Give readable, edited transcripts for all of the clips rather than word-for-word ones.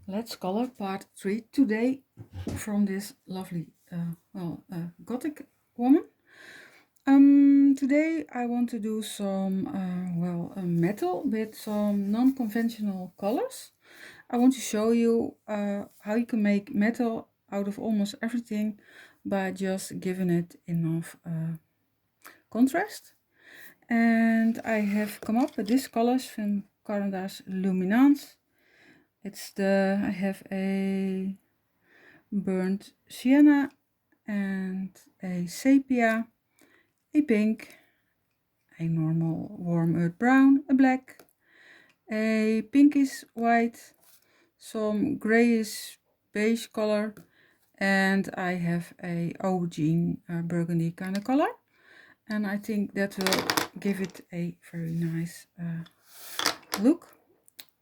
Let's color part 3 today from this lovely gothic woman. Today I want to do some metal with some non-conventional colors. I want to show you how you can make metal out of almost everything by just giving it enough contrast. And I have come up with these colors from Caran's luminanace. I have a burnt sienna and a sepia, a pink, a normal warm earth brown, a black, a pinkish white, some grayish beige color, and I have a aubergine burgundy kind of color. And I think that will give it a very nice look.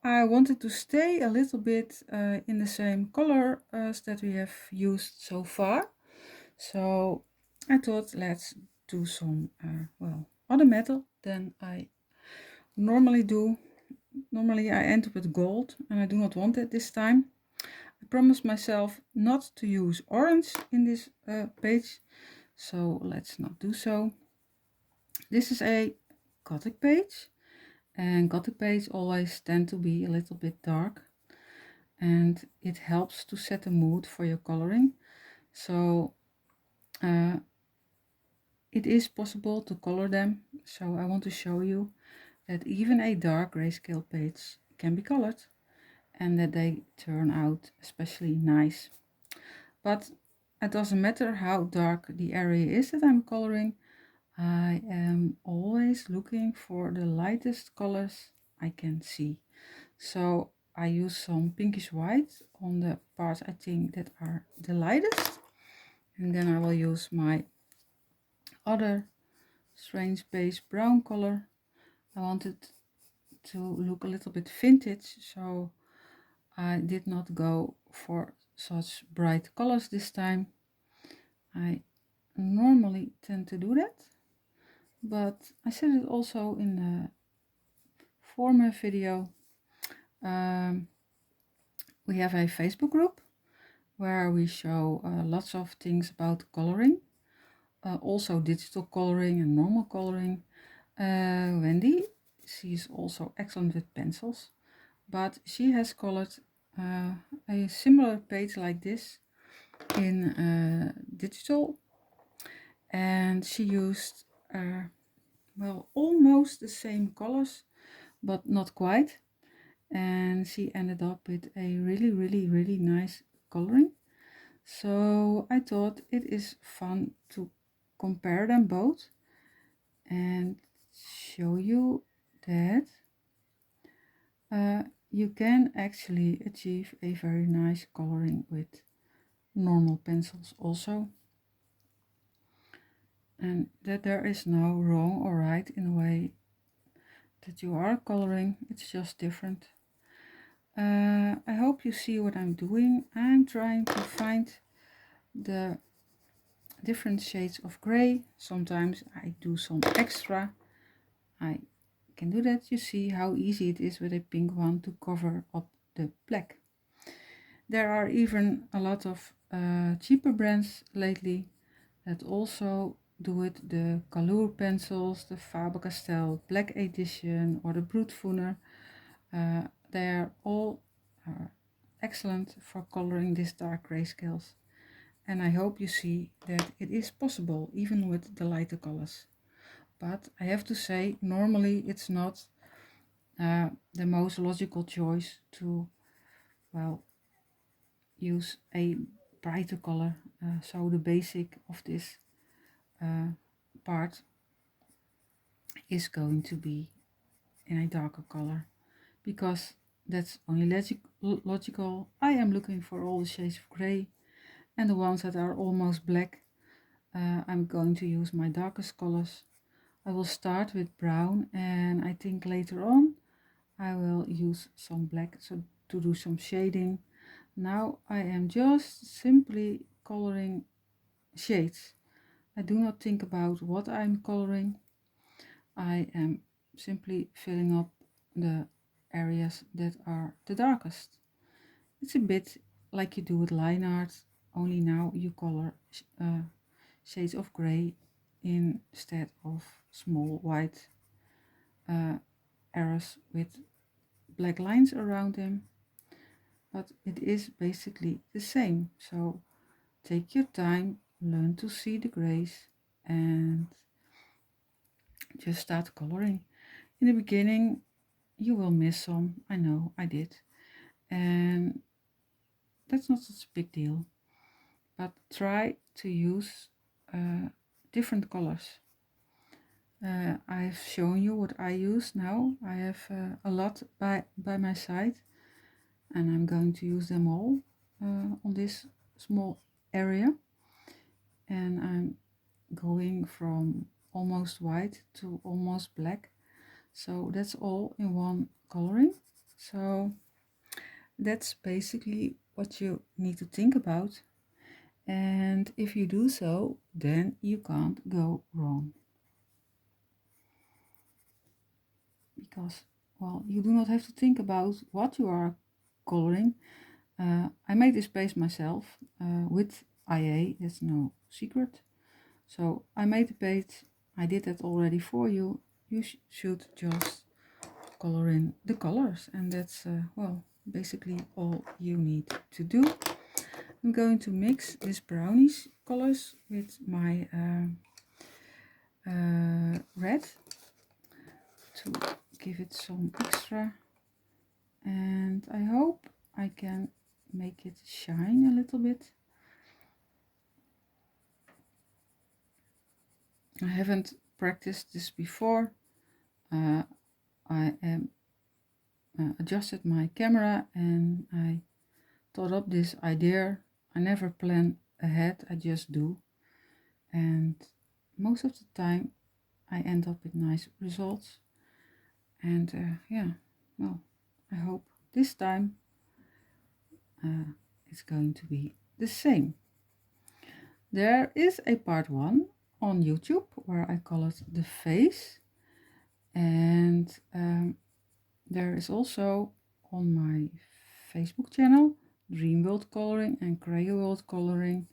I wanted to stay a little bit in the same color as that we have used so far. So I thought let's do some other metal than I normally do. Normally I end up with gold and I do not want it this time. I promised myself not to use orange in this page, so let's not do so. This is a Gothic page, and Gothic pages always tend to be a little bit dark, and it helps to set the mood for your coloring. So it is possible to color them, so I want to show you that even a dark grayscale page can be colored and that they turn out especially nice. But it doesn't matter how dark the area is that I'm coloring, I am always looking for the lightest colors I can see. So I use some pinkish white on the parts I think that are the lightest, and then I will use my other strange beige brown color. I wanted to look a little bit vintage, so I did not go for such bright colors this time. I normally tend to do that, but I said it also in the former video. We have a Facebook group where we show lots of things about coloring, also digital coloring and normal coloring. Wendy, she's also excellent with pencils, but she has colored a similar page like this in digital, and she used almost the same colors, but not quite, and she ended up with a really nice coloring. So I thought it is fun to compare them both and show you that you can actually achieve a very nice coloring with normal pencils also, and that there is no wrong or right in a way that you are coloring. It's just different. I hope you see what I'm doing. I'm trying to find the different shades of gray. Sometimes I do some extra. I can do that. You see how easy it is with a pink one to cover up the black. There are even a lot of cheaper brands lately that also do it. The Colour pencils, the Faber-Castell Black Edition or the Brutfuner. They are all excellent for coloring these dark grayscales. And I hope you see that it is possible even with the lighter colors. But I have to say, normally it's not the most logical choice to, use a brighter color. So the basic of this part is going to be in a darker color, because that's only logical. I am looking for all the shades of gray, and the ones that are almost black, I'm going to use my darkest colors. I will start with brown, and I think later on I will use some black so to do some shading. Now I am just simply coloring shades. I do not think about what I'm coloring. I am simply filling up the areas that are the darkest. It's a bit like you do with line art, only now you color shades of gray instead of small white arrows with black lines around them. But it is basically the same. So take your time, learn to see the grays, and just start coloring. In the beginning, you will miss some. I know, I did. And that's not such a big deal. But try to use different colors. I've shown you what I use now. I have a lot by my side, and I'm going to use them all on this small area. And I'm going from almost white to almost black. So that's all in one coloring. So that's basically what you need to think about. And if you do so, then you can't go wrong. Because, well, you do not have to think about what you are coloring. I made this base myself with IA, that's no secret. So I made the page, I did that already for you. You should just color in the colors, and that's, well, basically all you need to do. I'm going to mix this brownish colors with my red to give it some extra, and I hope I can make it shine a little bit. I haven't practiced this before. I adjusted my camera and I thought up this idea. I never plan ahead, I just do, and most of the time I end up with nice results. And yeah, well, I hope this time it's going to be the same. There is a part 1 on YouTube where I colored the face, and there is also on my Facebook channel, Dreamworldcoloring and Dreamworldcoloring,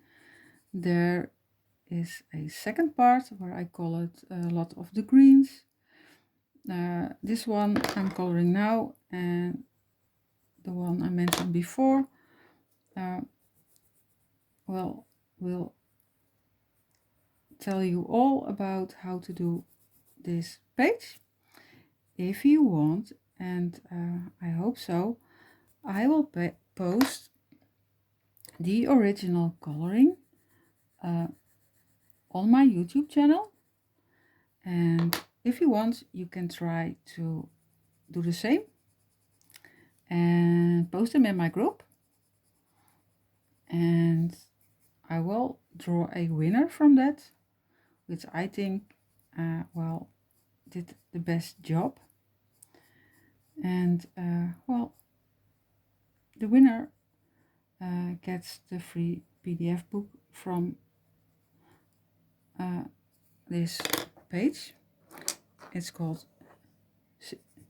there is a second part where I colored a lot of the greens. This one I'm coloring now, and the one I mentioned before, well, will tell you all about how to do this page. If you want, and I hope so, I will post the original coloring on my YouTube channel, and if you want, you can try to do the same and post them in my group, and I will draw a winner from that, which I think well, did the best job. And well, the winner gets the free PDF book from this page. It's called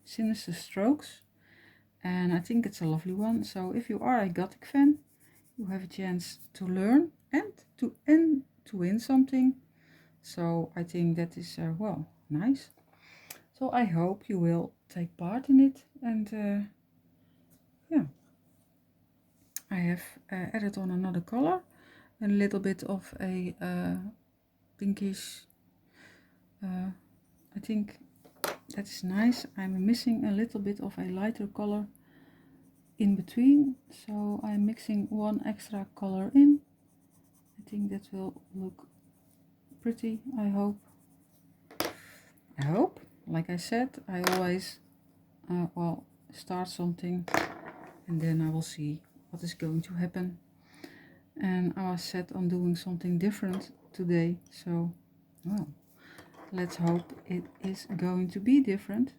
Sinister Strokes, and I think it's a lovely one. So if you are a Gothic fan, you have a chance to learn and to win something. So I think that is well, nice. So I hope you will take part in it, and yeah, I have added on another color, a little bit of a pinkish, I think that is nice. I'm missing a little bit of a lighter color in between, so I'm mixing one extra color in. I think that will look pretty, I hope. Like I said, I always well, start something and then I will see what is going to happen. And I was set on doing something different today, so well, let's hope it is going to be different.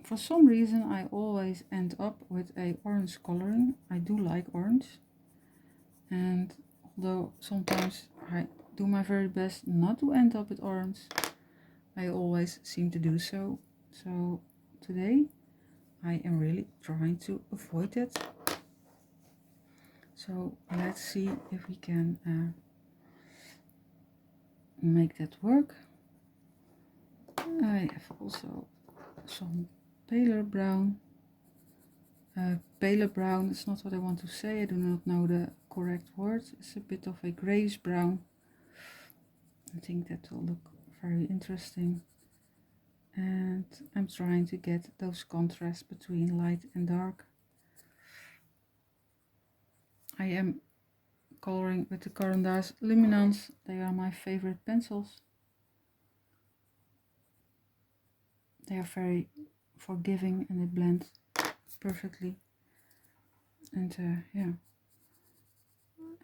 For some reason I always end up with a orange coloring. I do like orange, and although sometimes I do my very best not to end up with orange, I always seem to do so. So today I am really trying to avoid it. So let's see if we can make that work. I have also some paler brown. Paler brown is not what I want to say. I do not know the correct word. It's a bit of a grayish brown. I think that will look very interesting. And I'm trying to get those contrasts between light and dark. I am coloring with the Caran luminanace. They are my favorite pencils. They are very forgiving and they blend perfectly. And yeah.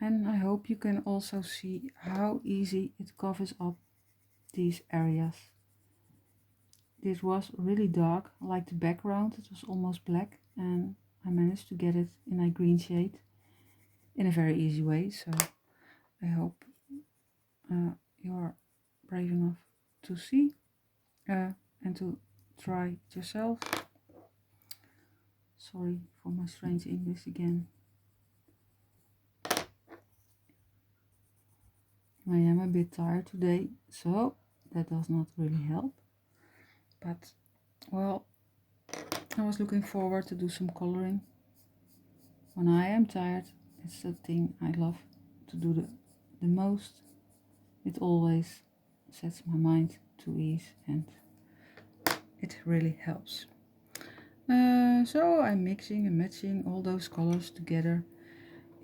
And I hope you can also see how easy it covers up these areas. This was really dark, like the background, it was almost black, and I managed to get it in a green shade in a very easy way. So I hope you are brave enough to see and to try it yourself. Sorry for my strange English again. I am a bit tired today, so that does not really help. But, well, I was looking forward to do some coloring. When I am tired, it's the thing I love to do the most. It always sets my mind to ease and it really helps. So I'm mixing and matching all those colors together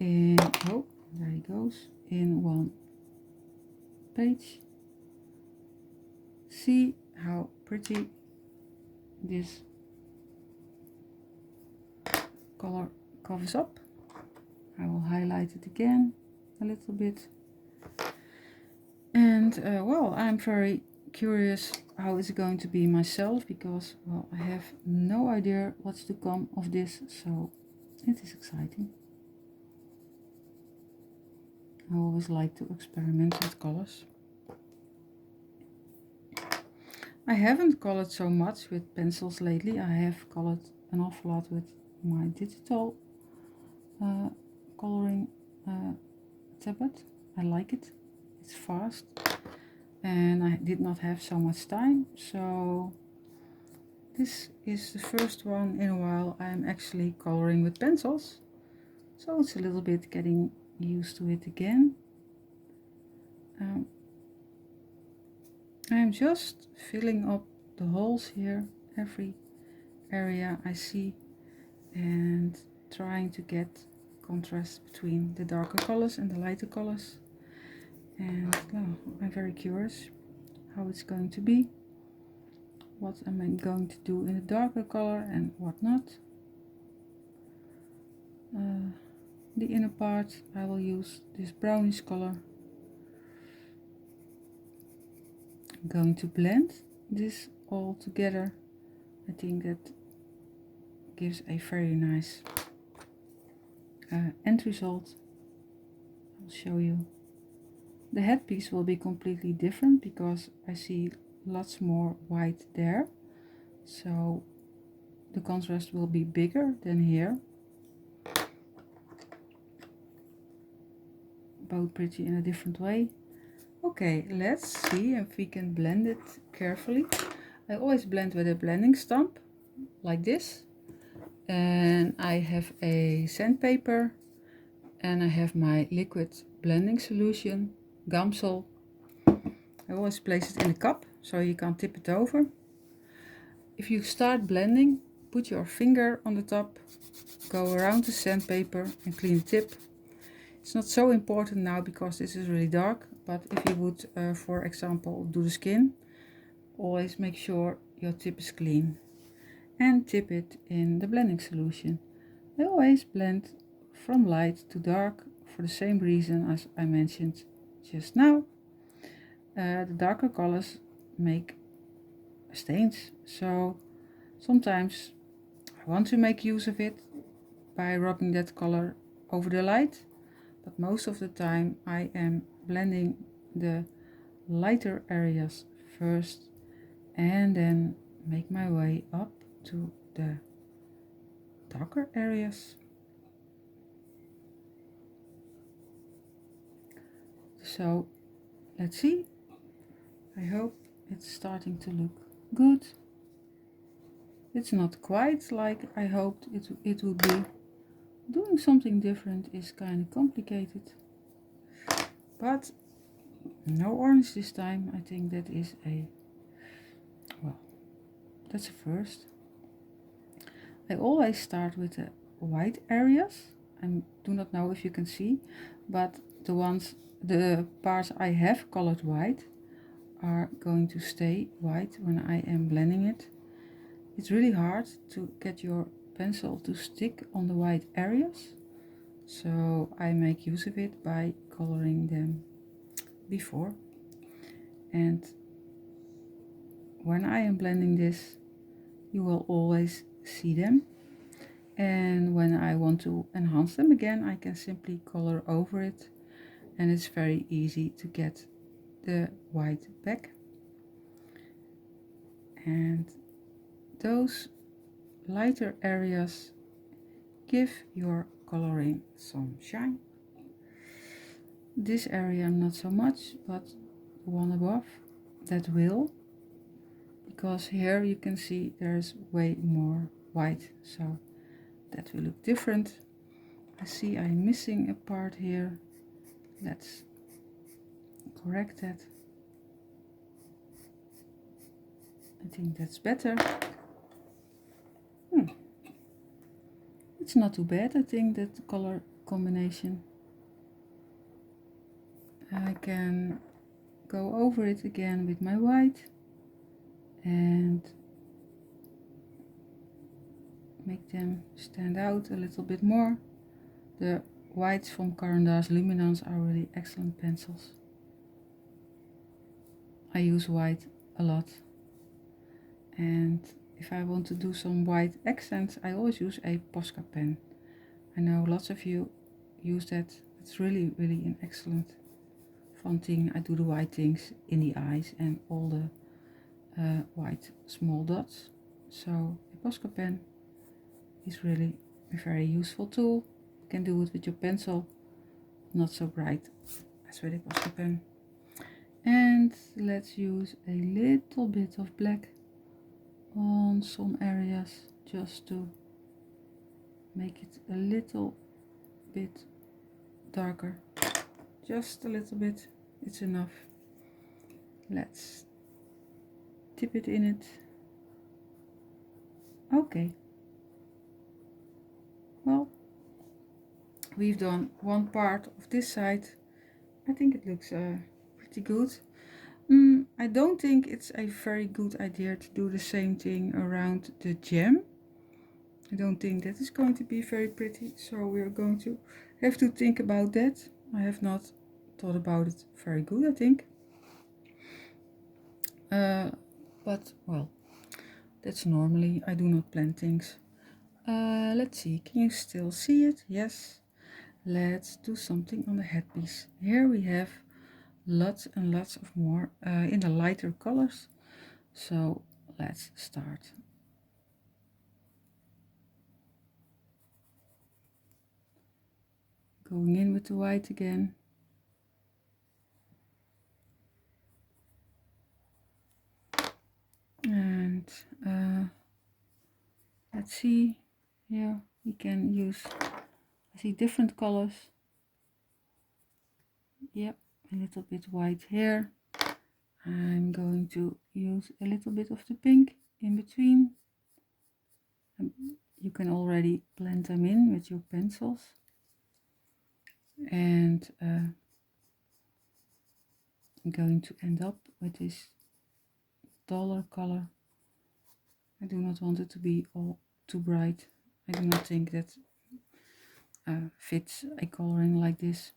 in, oh, there he goes, in one page. See how pretty this color covers up. I will highlight it again a little bit. And well, I'm very curious how it's going to be myself, because, well, I have no idea what's to come of this, so it is exciting. I always like to experiment with colors. I haven't colored so much with pencils lately. I have colored an awful lot with my digital coloring tablet. I like it. It's fast. And I did not have so much time, so this is the first one in a while I'm actually coloring with pencils, so it's a little bit getting used to it again. I'm just filling up the holes here, every area I see, and trying to get contrast between the darker colors and the lighter colors. And well, I'm very curious how it's going to be, what am I going to do in a darker color and what not. The inner part I will use this brownish color. I'm going to blend this all together. I think that gives a very nice end result. I'll show you. The headpiece will be completely different because I see lots more white there, so the contrast will be bigger than here. Both pretty in a different way. Okay, let's see if we can blend it carefully. I always blend with a blending stump like this, and I have a sandpaper, and I have my liquid blending solution, Gamsol. I always place it in a cup so you can't tip it over. If you start blending, put your finger on the top, go around the sandpaper and clean the tip. It's not so important now because this is really dark, but if you would, for example, do the skin, always make sure your tip is clean and tip it in the blending solution. I always blend from light to dark for the same reason as I mentioned just now. The darker colors make stains, so sometimes I want to make use of it by rubbing that color over the light, but most of the time I am blending the lighter areas first and then make my way up to the darker areas. So let's see. I hope it's starting to look good. It's not quite like I hoped it would be. Doing something different is kind of complicated. But no orange this time. I think that is well, that's a first. I always start with the white areas. I do not know if you can see, but the parts I have colored white are going to stay white when I am blending it. It's really hard to get your pencil to stick on the white areas, so I make use of it by coloring them before. And when I am blending this, you will always see them. And when I want to enhance them again, I can simply color over it, and it's very easy to get the white back. And those lighter areas give your coloring some shine. This area not so much, but the one above, that will, because here you can see there's way more white, so that will look different. I see I'm missing a part here. Let's correct that. I think that's better. It's not too bad, I think, that color combination. I can go over it again with my white and make them stand out a little bit more. The whites from Caran's Luminance are really excellent pencils. I use white a lot, and if I want to do some white accents, I always use a Posca pen. I know lots of you use that. It's really an excellent fun thing. I do the white things in the eyes and all the white small dots. So a Posca pen is really a very useful tool. You can do it with your pencil, not so bright as with a Posca pen. And let's use a little bit of black on some areas just to make it a little bit darker. Just a little bit, it's enough. Let's dip it in it. Okay. Well, we've done one part of this side. I think it looks pretty good. I don't think it's a very good idea to do the same thing around the gem. I don't think that is going to be very pretty, so we're going to have to think about that. I have not thought about it very good, I think. But, well, that's normally, I do not plan things. Let's see, can you still see it? Yes. Let's do something on the headpiece. Here we have lots and lots of more in the lighter colors. So let's start. Going in with the white again. And let's see, here we can use, I see different colors. Yep, a little bit white here. I'm going to use a little bit of the pink in between. You can already blend them in with your pencils. And I'm going to end up with this duller color. I do not want it to be all too bright. I do not think that fits a coloring like this.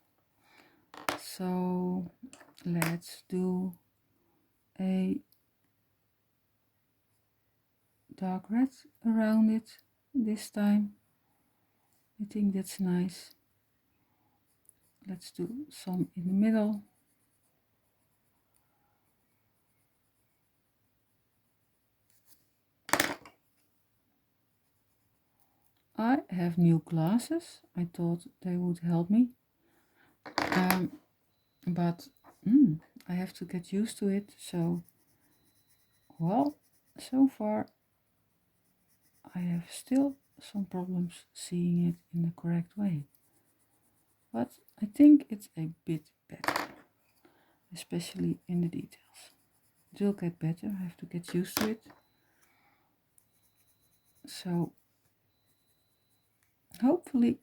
So let's do a dark red around it this time. I think that's nice. Let's do some in the middle. I have new glasses. I thought they would help me. But I have to get used to it. So, well, so far I have still some problems seeing it in the correct way. But I think it's a bit better, especially in the details. It will get better. I have to get used to it. So hopefully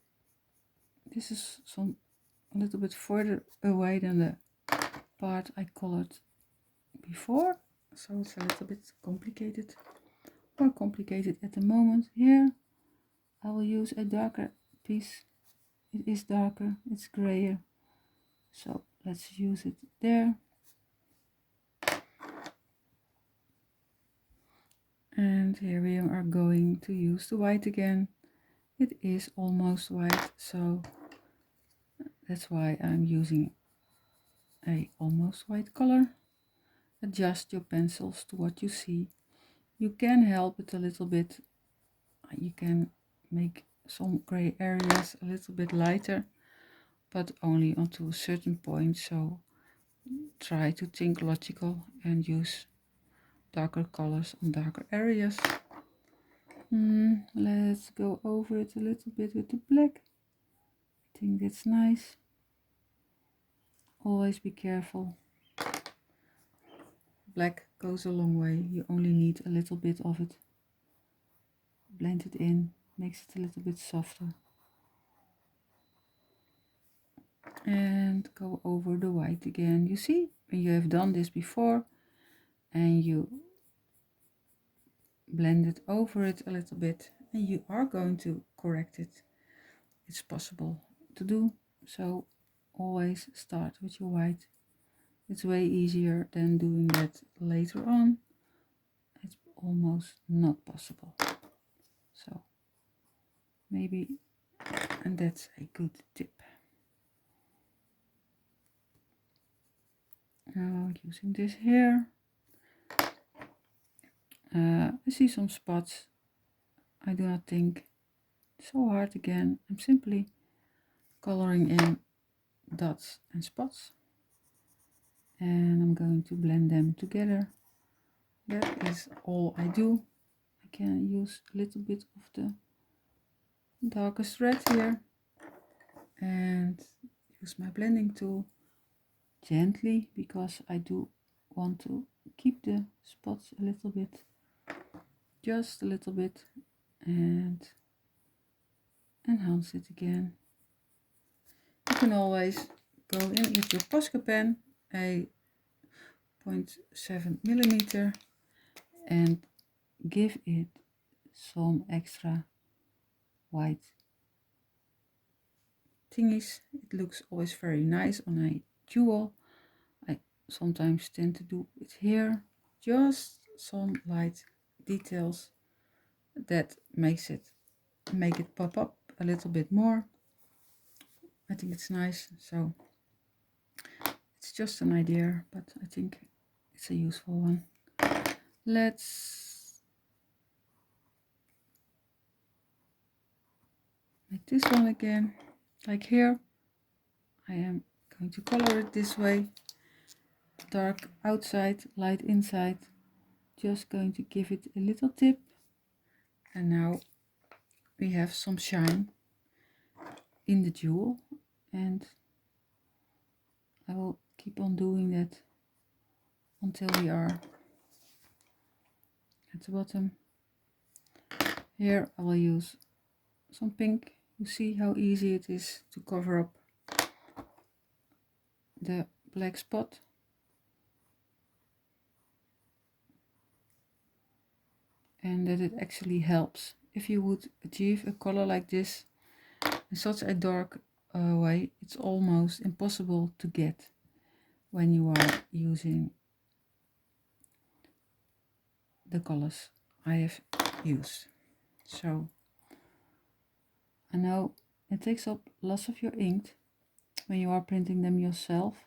this is a little bit further away than the part I colored before, so it's a little bit complicated, more complicated at the moment. Here I will use a darker piece. It is darker, it's grayer, so let's use it there. And here we are going to use the white again. It is almost white, so that's why I'm using a almost white color. Adjust your pencils to what you see. You can help it a little bit. You can make some gray areas a little bit lighter, but only until a certain point. So try to think logical and use darker colors on darker areas. Let's go over it a little bit with the black. I think that's nice. Always be careful. Black goes a long way. You only need a little bit of it. Blend it in, makes it a little bit softer. And go over the white again. You see, when you have done this before and you blend it over it a little bit and you are going to correct it, it's possible to do. So always start with your white. It's way easier than doing that later on. It's almost not possible. So maybe, and that's a good tip. Now using this here, I see some spots. I do not think so hard again. I'm simply coloring in dots and spots, and I'm going to blend them together. That is all I do. I can use a little bit of the darkest red here and use my blending tool gently, because I do want to keep the spots a little bit, just a little bit, and enhance it again. You can always go in with your Posca pen, a 0.7 millimeter, and give it some extra white thingies. It looks always very nice on a jewel. I sometimes tend to do it here, just some light details that make it pop up a little bit more. I think it's nice, so it's just an idea, but I think it's a useful one. Let's make this one again. Like here, I am going to color it this way. Dark outside, light inside. Just going to give it a little tip. And now we have some shine in the jewel. And I will keep on doing that until we are at the bottom. Here I will use some pink. You see how easy it is to cover up the black spot. And that it actually helps. If you would achieve a color like this in such a dark way, it's almost impossible to get when you are using the colors I have used. So I know it takes up lots of your ink when you are printing them yourself,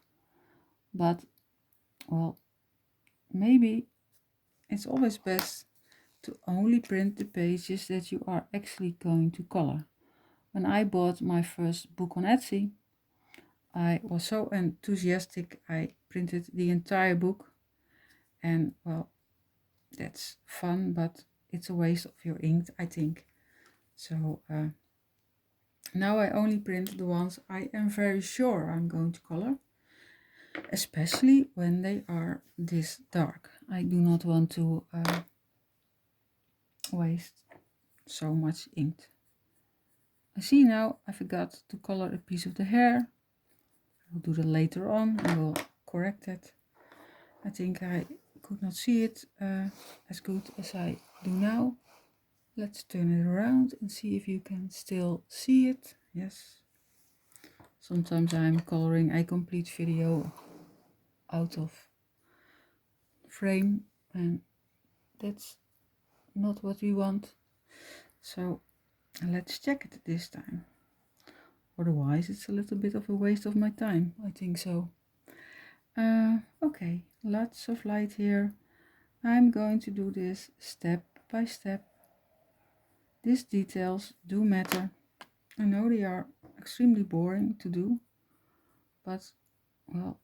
but well, maybe it's always best to only print the pages that you are actually going to color. When I bought my first book on Etsy, I was so enthusiastic I printed the entire book, and well, that's fun, but it's a waste of your ink, I think. So now I only print the ones I am very sure I'm going to color, especially when they are this dark. I do not want to waste so much ink. I see now I forgot to color a piece of the hair. I'll do that later on. I will correct it. I think I could not see it as good as I do now. Let's turn it around and see if you can still see it. Yes. Sometimes I'm coloring a complete video out of frame, and that's not what we want. So let's check it this time. Otherwise it's a little bit of a waste of my time, I think so. Okay, lots of light here. I'm going to do this step by step. These details do matter. I know they are extremely boring to do, but well,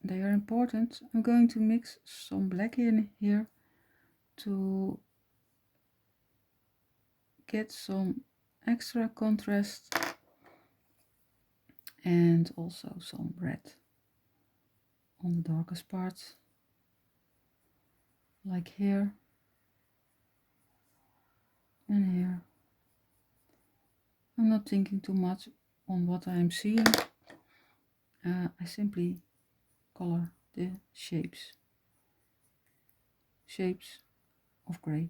they are important. I'm going to mix some black in here to get some extra contrast, and also some red on the darkest parts, like here and here. I'm not thinking too much on what I'm seeing. I simply color the shapes of gray.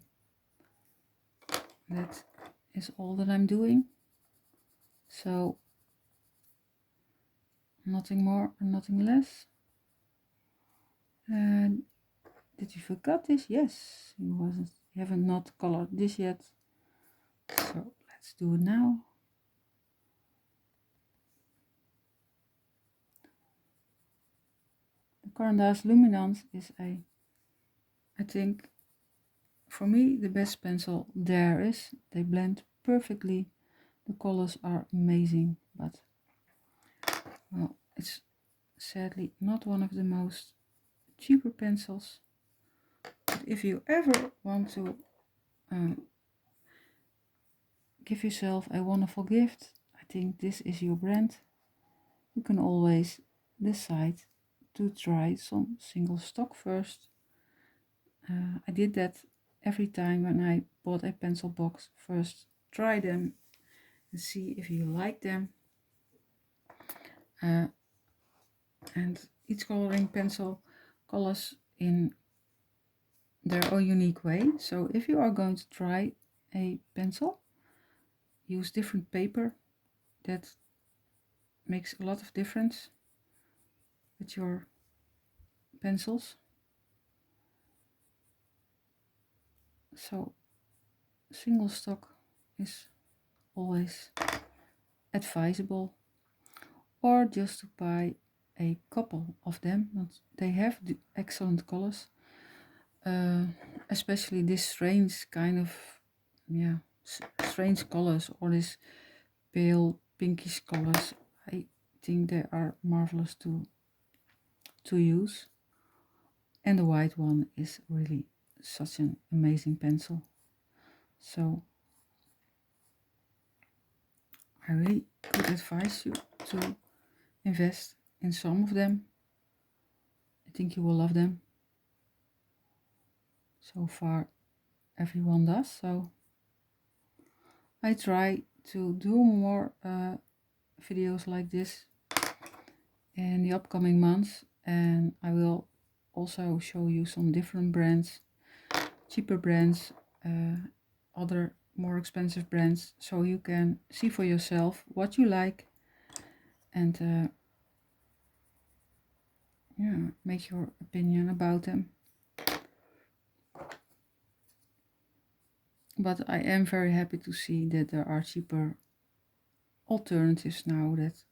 That is all that I'm doing. So nothing more and nothing less. And did you forget this? Yes, you haven't not colored this yet. So let's do it now. The caran luminanace is I think for me the best pencil there is. They blend perfectly. The colors are amazing, but well, it's sadly not one of the most cheaper pencils. But if you ever want to give yourself a wonderful gift, I think this is your brand. You can always decide to try some single stock first. I did that every time when I bought a pencil box. First try them and see if you like them. And each coloring pencil colors in their own unique way. So if you are going to try a pencil, use different paper. That makes a lot of difference with your pencils. So single stock is always advisable, or just to buy a couple of them. They have excellent colors, especially this strange kind of strange colors, or this pale pinkish colors. I think they are marvelous to use, and the white one is really such an amazing pencil. So I really could advise you to invest in some of them. I think you will love them. So far everyone does, so I try to do more videos like this in the upcoming months, and I will also show you some different brands, cheaper brands, other more expensive brands, so you can see for yourself what you like and make your opinion about them. But I am very happy to see that there are cheaper alternatives now that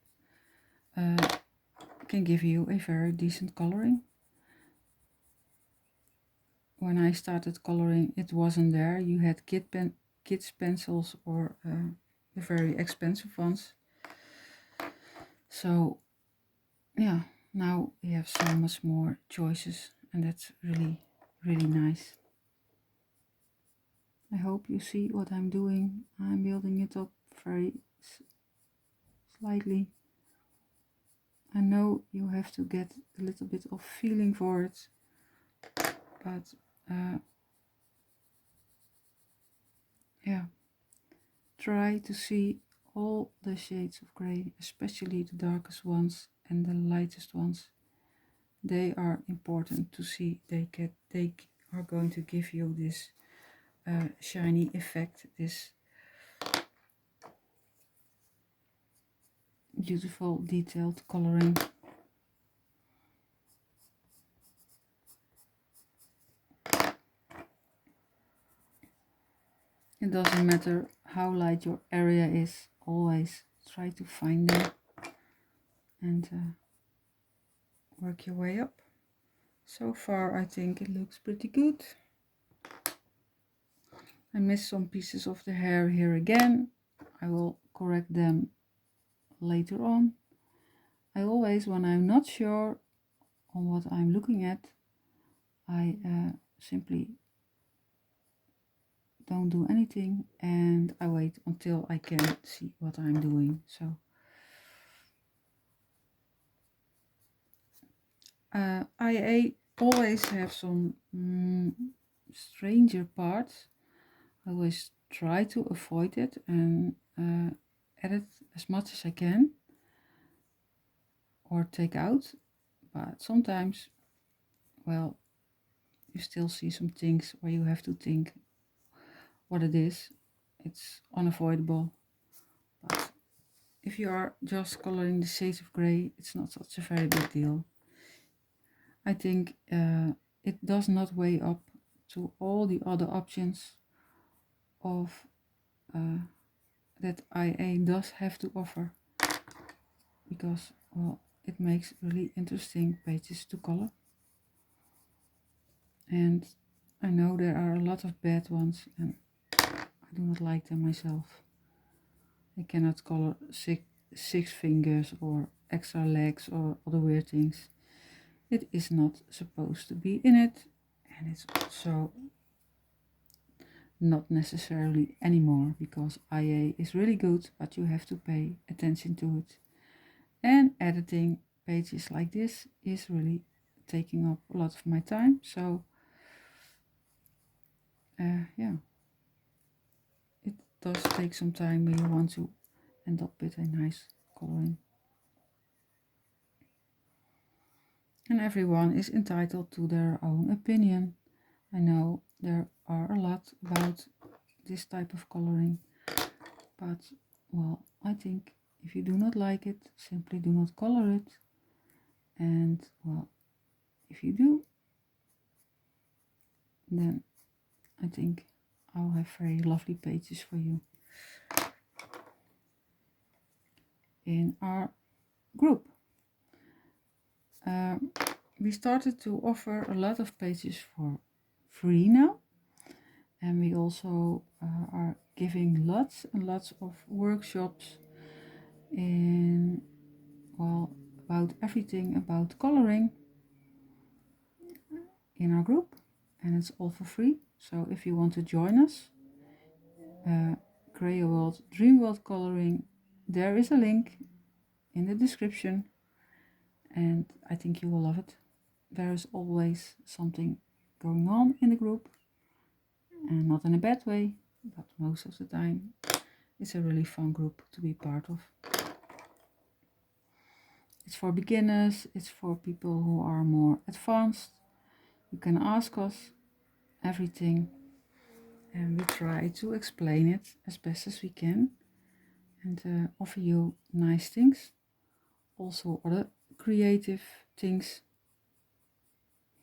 can give you a very decent coloring. when I started coloring, it wasn't there. You had kids pencils or the very expensive ones. So yeah, now we have so much more choices, and that's really, really nice. I hope you see what I'm doing. I'm building it up very slightly. I know you have to get a little bit of feeling for it, but yeah, try to see all the shades of gray, especially the darkest ones and the lightest ones. They are important to see. They are going to give you this shiny effect, this beautiful detailed coloring. It doesn't matter how light your area is, always try to find them and work your way up. So far I think it looks pretty good. I missed some pieces of the hair here again. I will correct them later on. I always, when I'm not sure on what I'm looking at, I simply don't do anything and I wait until I can see what I'm doing. So I always have some stranger parts. I always try to avoid it and edit as much as I can or take out, but sometimes, well, you still see some things where you have to think what it is. It's unavoidable, but if you are just coloring the shades of gray, it's not such a very big deal. I think it does not weigh up to all the other options of that IA does have to offer, because, well, it makes really interesting pages to color. And I know there are a lot of bad ones and I do not like them myself. I cannot color six fingers or extra legs or other weird things. It is not supposed to be in it, and it's also not necessarily anymore, because IA is really good, but you have to pay attention to it. And editing pages like this is really taking up a lot of my time. So yeah, it does take some time when you want to end up with a nice coloring. And everyone is entitled to their own opinion. I know there are a lot about this type of coloring, but, well, I think if you do not like it, simply do not color it. And, well, if you do, then I think I'll have very lovely pages for you in our group. We started to offer a lot of pages for free now, and we also are giving lots and lots of workshops in, well, about everything about coloring in our group, and it's all for free. So if you want to join us, Create a World Dreamworldcoloring, there is a link in the description, and I think you will love it. There is always something going on in the group, and not in a bad way, but most of the time it's a really fun group to be part of. It's for beginners, it's for people who are more advanced. You can ask us everything and we try to explain it as best as we can and offer you nice things, also other creative things,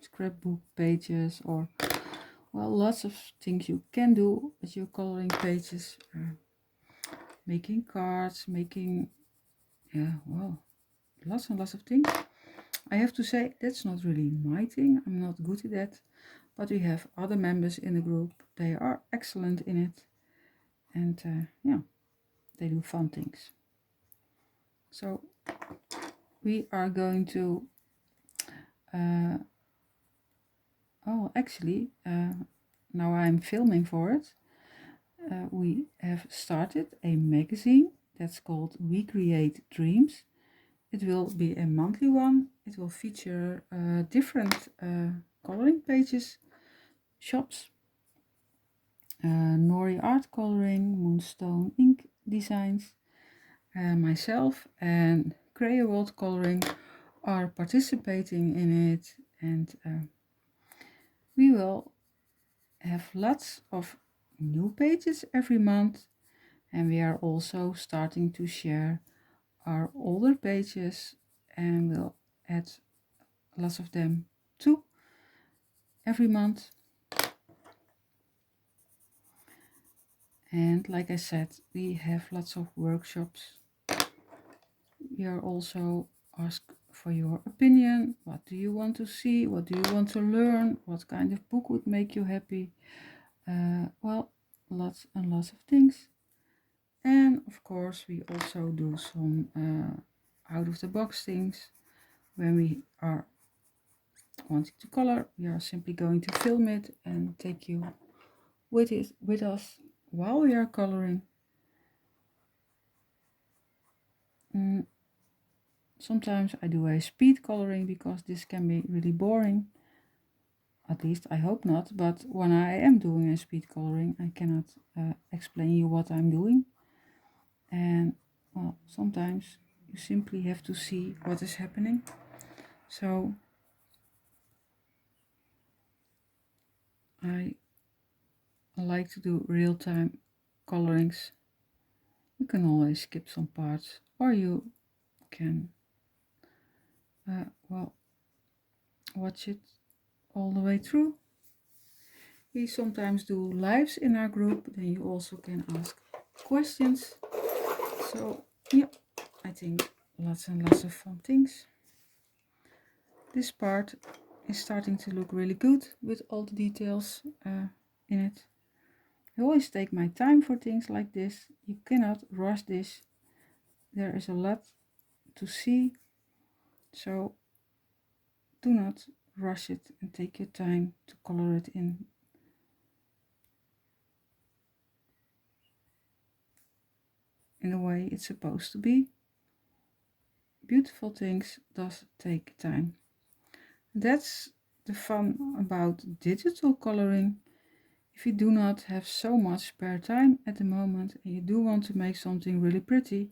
scrapbook pages, or, well, lots of things you can do with your coloring pages, making cards, making, yeah, well, lots and lots of things. I have to say that's not really my thing. I'm not good at that, but we have other members in the group. They are excellent in it, and yeah, they do fun things. So we are going to actually now I'm filming for it. We have started a magazine that's called We Create Dreams. It will be a monthly one. It will feature different coloring pages, shops, Nori art coloring, Moonstone ink designs. Myself and Dreamworldcoloring are participating in it, and we will have lots of new pages every month, and we are also starting to share our older pages, and we'll add lots of them too every month. And like I said, we have lots of workshops. We are also asked for your opinion. What do you want to see? What do you want to learn? What kind of book would make you happy? Well, lots and lots of things. And of course, we also do some out of the box things. When we are wanting to color, we are simply going to film it and take you with us while we are coloring. Sometimes I do a speed coloring because this can be really boring. At least I hope not, but when I am doing a speed coloring, I cannot explain you what I'm doing. And well, sometimes you simply have to see what is happening. So I like to do real-time colorings. You can always skip some parts, or you can well, watch it all the way through. We sometimes do lives in our group, then you also can ask questions. So yeah, I think lots and lots of fun things. This part is starting to look really good with all the details in it. I always take my time for things like this. You cannot rush this. There is a lot to see, so do not rush it and take your time to color it in the way it's supposed to be. Beautiful things does take time. That's the fun about digital coloring. If you do not have so much spare time at the moment and you do want to make something really pretty,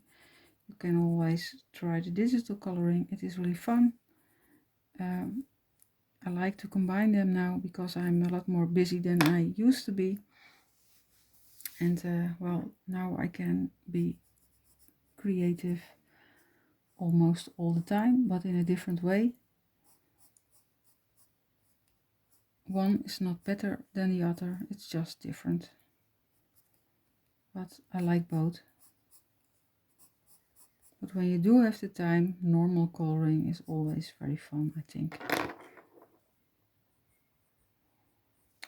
you can always try the digital coloring. It is really fun. I like to combine them now because I'm a lot more busy than I used to be. And well, now I can be creative almost all the time, but in a different way. One is not better than the other, it's just different. But I like both. But when you do have the time, normal coloring is always very fun, I think.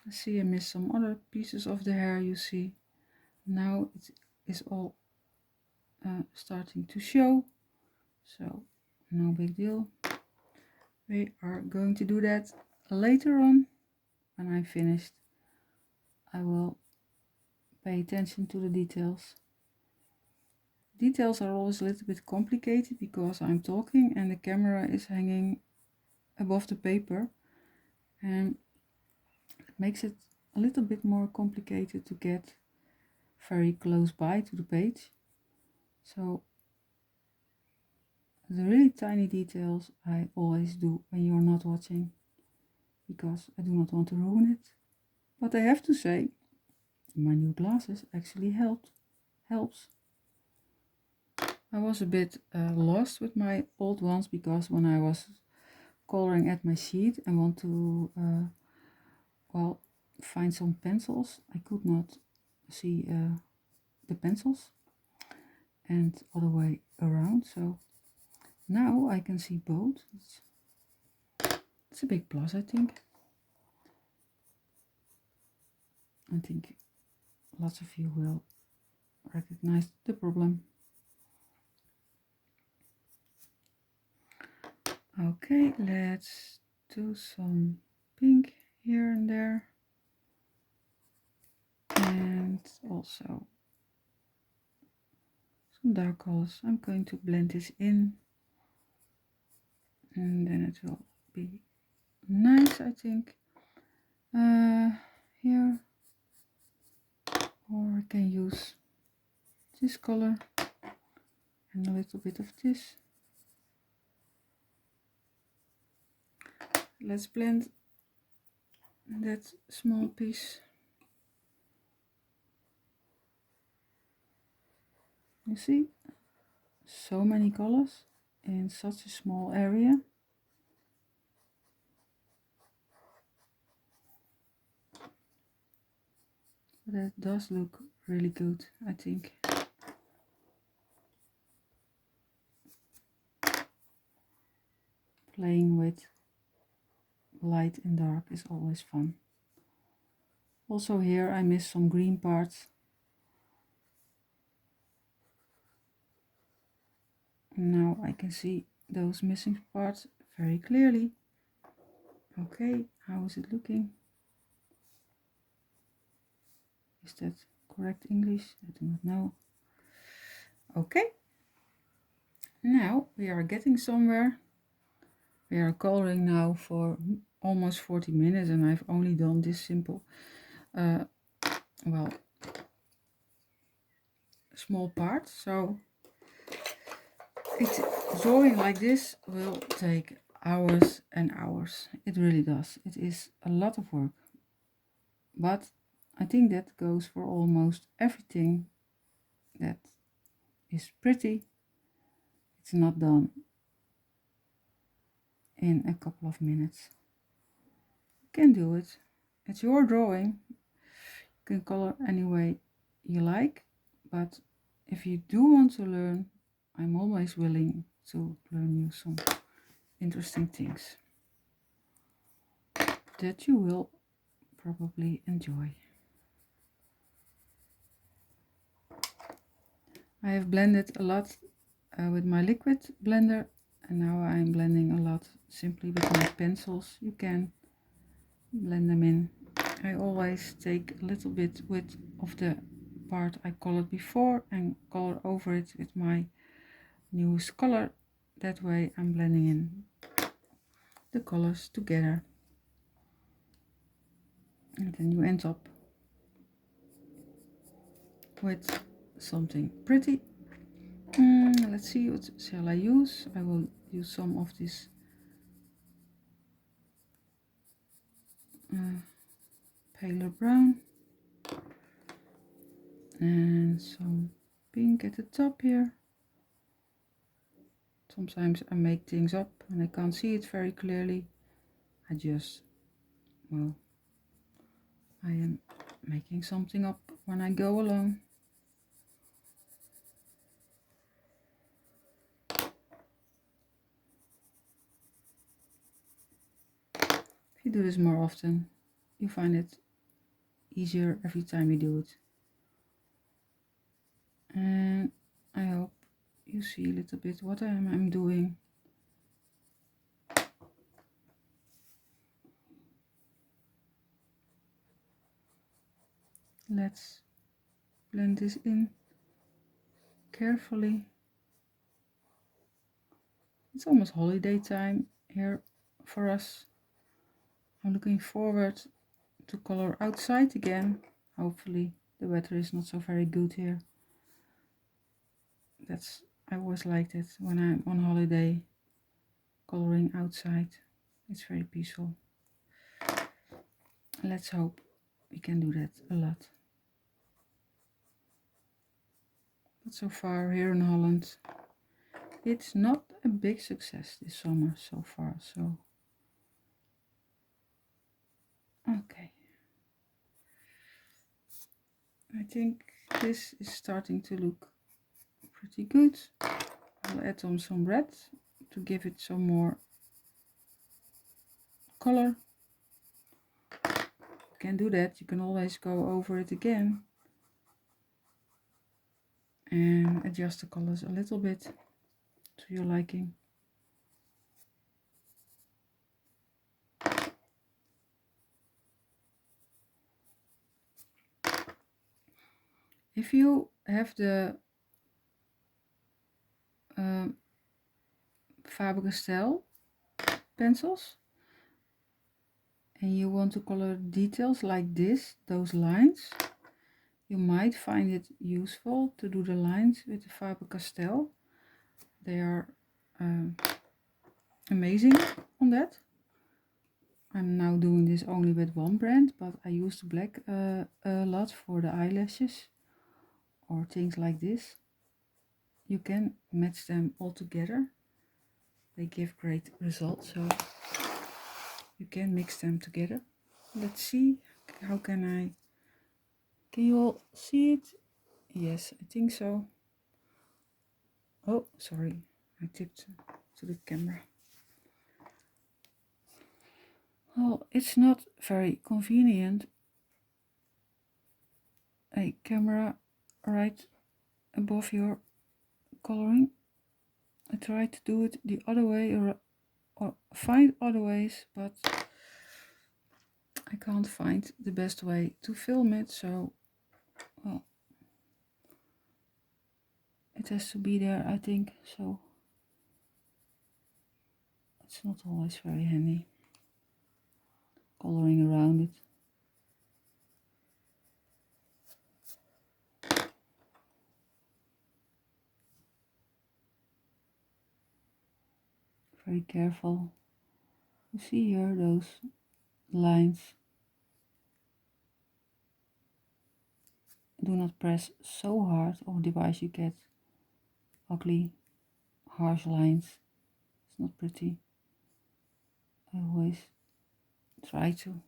I see I missed some other pieces of the hair, you see. Now it is all starting to show, so no big deal. We are going to do that later on. When I'm finished, I will pay attention to the details. Details are always a little bit complicated because I'm talking and the camera is hanging above the paper, and it makes it a little bit more complicated to get very close by to the page. So the really tiny details I always do when you're not watching, because I do not want to ruin it. But I have to say, my new glasses actually helps. I was a bit lost with my old ones because when I was coloring at my sheet and want to well, find some pencils, I could not see the pencils and other way around. So now I can see both. It's a big plus, I think. I think lots of you will recognize the problem. Okay, let's do some pink here and there, and also some dark colors. I'm going to blend this in, and then it will be nice, I think. Here, or I can use this color and a little bit of this. Let's blend that small piece. You see, so many colors in such a small area. But that does look really good, I think. Playing with light and dark is always fun. Also here I missed some green parts. Now I can see those missing parts very clearly. Okay, how is it looking? Is that correct English? I do not know. Okay, now we are getting somewhere. We are coloring now for almost 40 minutes and I've only done this simple, well, small part. So drawing like this will take hours and hours. It really does. It is a lot of work. But I think that goes for almost everything that is pretty. It's not done in a couple of minutes. You can do it. It's your drawing. You can color any way you like, but if you do want to learn, I'm always willing to learn you some interesting things that you will probably enjoy. I have blended a lot with my liquid blender, and now I'm blending a lot simply with my pencils. You can blend them in. I always take a little bit of the part I colored before and color over it with my newest color. That way I'm blending in the colors together, and then you end up with something pretty. Let's see, what shall I use? I will use some of this paler brown and some pink at the top here. Sometimes I make things up and I can't see it very clearly. I just, well, I am making something up when I go along. If you do this more often, you find it easier every time you do it. And I hope you see a little bit what I'm doing. Let's blend this in carefully. It's almost holiday time here for us. I'm looking forward to color outside again. Hopefully the weather is not so very good here. I always liked it when I'm on holiday, coloring outside. It's very peaceful. Let's hope we can do that a lot. But so far here in Holland, it's not a big success this summer so far. So, okay. I think this is starting to look pretty good. I'll add on some red to give it some more color. can do that. You can always go over it again and adjust the colors a little bit to your liking. If you have the Faber-Castell pencils and you want to color details like this, those lines, you might find it useful to do the lines with the Faber-Castell. They are amazing on that. I'm now doing this only with one brand, but I use the black a lot for the eyelashes or things like this. You can match them all together. They give great results, so you can mix them together. Let's see, how can you all see it? Yes, I think so. Oh, sorry, I tipped to the camera. Well, it's not very convenient, a camera right above your coloring. I tried to do it the other way or find other ways, but I can't find the best way to film it, so well, it has to be there, I think, so it's not always very handy coloring around it. Very careful. You see here those lines. Do not press so hard, otherwise you get ugly, harsh lines. It's not pretty. I always try to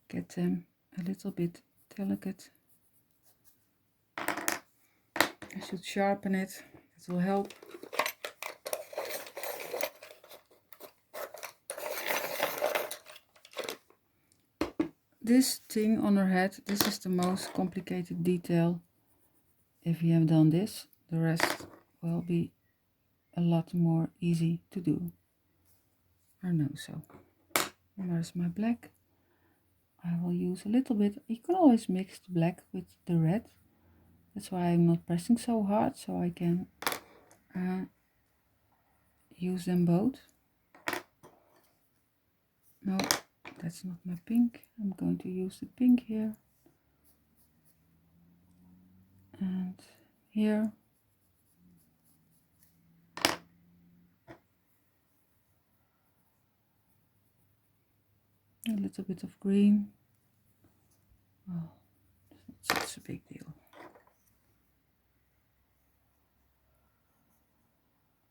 get them a little bit delicate. I should sharpen it. It will help. This thing on her head, this is the most complicated detail. If you have done this, the rest will be a lot more easy to do. I know so. And there's my black. I will use a little bit. You can always mix the black with the red. That's why I'm not pressing so hard, so I can use them both. No, that's not my pink. I'm going to use the pink here and here. A little bit of green. Oh, it's not such a big deal.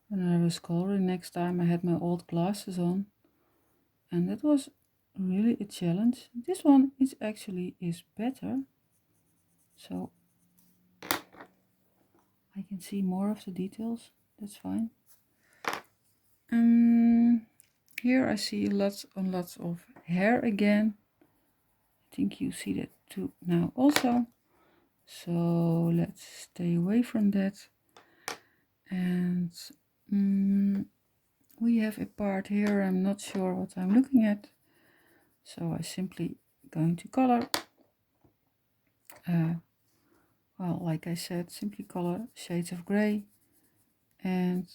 When I was coloring next time, I had my old glasses on, and that was really a challenge. This one is actually better, so I can see more of the details. That's fine. Here I see lots and lots of hair again. I think you see that too now also. So let's stay away from that. And we have a part here. I'm not sure what I'm looking at, so I simply going to color. Well, like I said, simply color shades of gray, and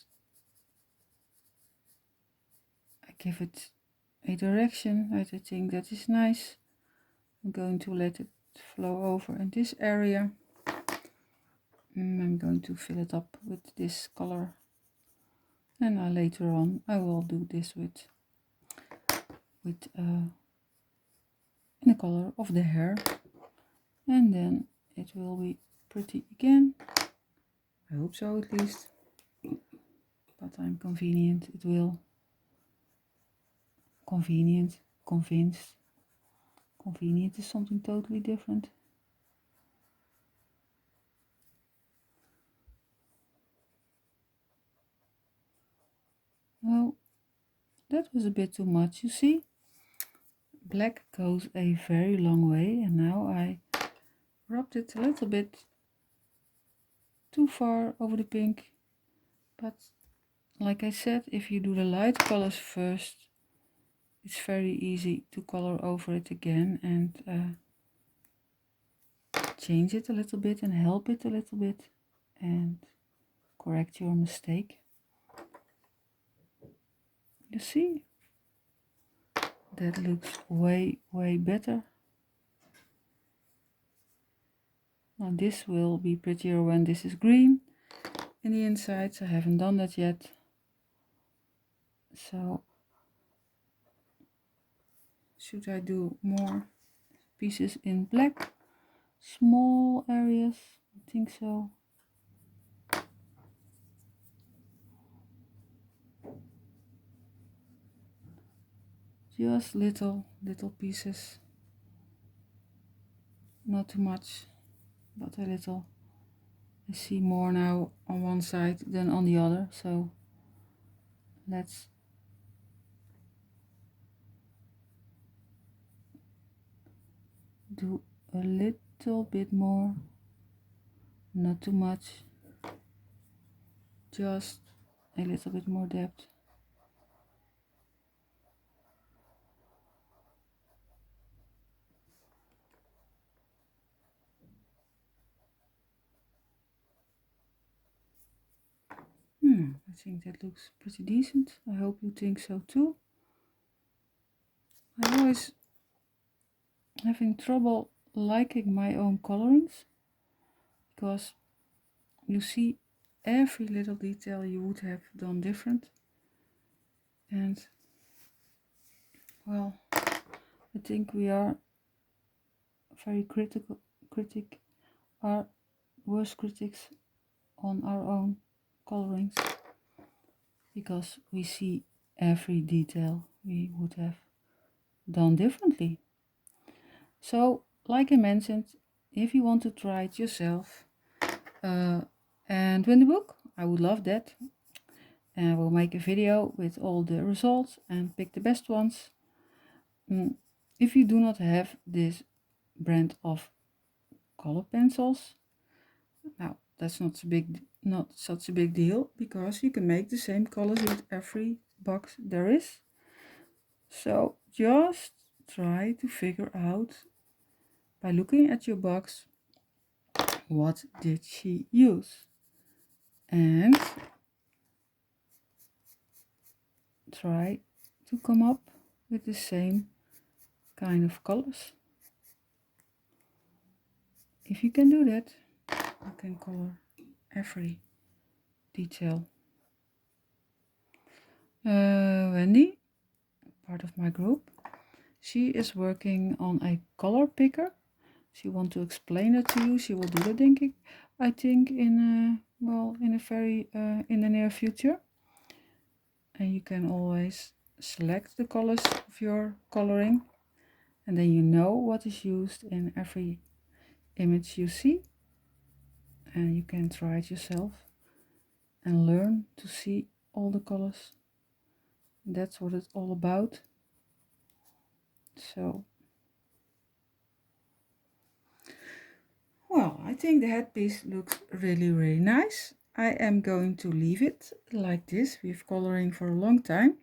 I give it a direction that I think that is nice. I'm going to let it flow over in this area. I'm going to fill it up with this color, and later on I will do this with in the color of the hair, and then it will be pretty again. I hope so, at least, but I'm convenient it will. Convenient, convinced. Convenient is something totally different. Well, that was a bit too much, you see, black goes a very long way, and now I rubbed it a little bit too far over the pink, but like I said, if you do the light colors first, it's very easy to color over it again and change it a little bit and help it a little bit and correct your mistake. You see, that looks way better. Now this will be prettier when this is green in the insides. I haven't done that yet, so should I do more pieces in black, small areas? I think so. Just little pieces, not too much, but a little. I see more now on one side than on the other, so let's do a little bit more, not too much, just a little bit more depth. I think that looks pretty decent. I hope you think so too. I'm always having trouble liking my own colorings because you see every little detail you would have done different, and well, I think we are very are worst critics on our own colorings because we see every detail we would have done differently. So like I mentioned, if you want to try it yourself and win the book, I would love that, and I will make a video with all the results and pick the best ones. If you do not have this brand of color pencils, now that's not such a big deal because you can make the same colors with every box there is. So just try to figure out by looking at your box, what did she use, and try to come up with the same kind of colors. If you can do that, you can color every detail. Wendy, part of my group, she is working on a color picker. She wants to explain it to you. She will do that, I think, in the near future. And you can always select the colors of your coloring, and then you know what is used in every image you see, and you can try it yourself and learn to see all the colors. That's what it's all about. So, well, I think the headpiece looks really nice. I am going to leave it like this. We've coloring for a long time.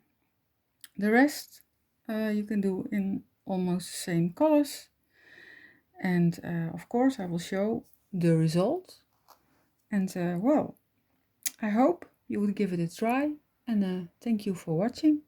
The rest you can do in almost the same colors, and of course I will show the result. And well, I hope you would give it a try, and thank you for watching.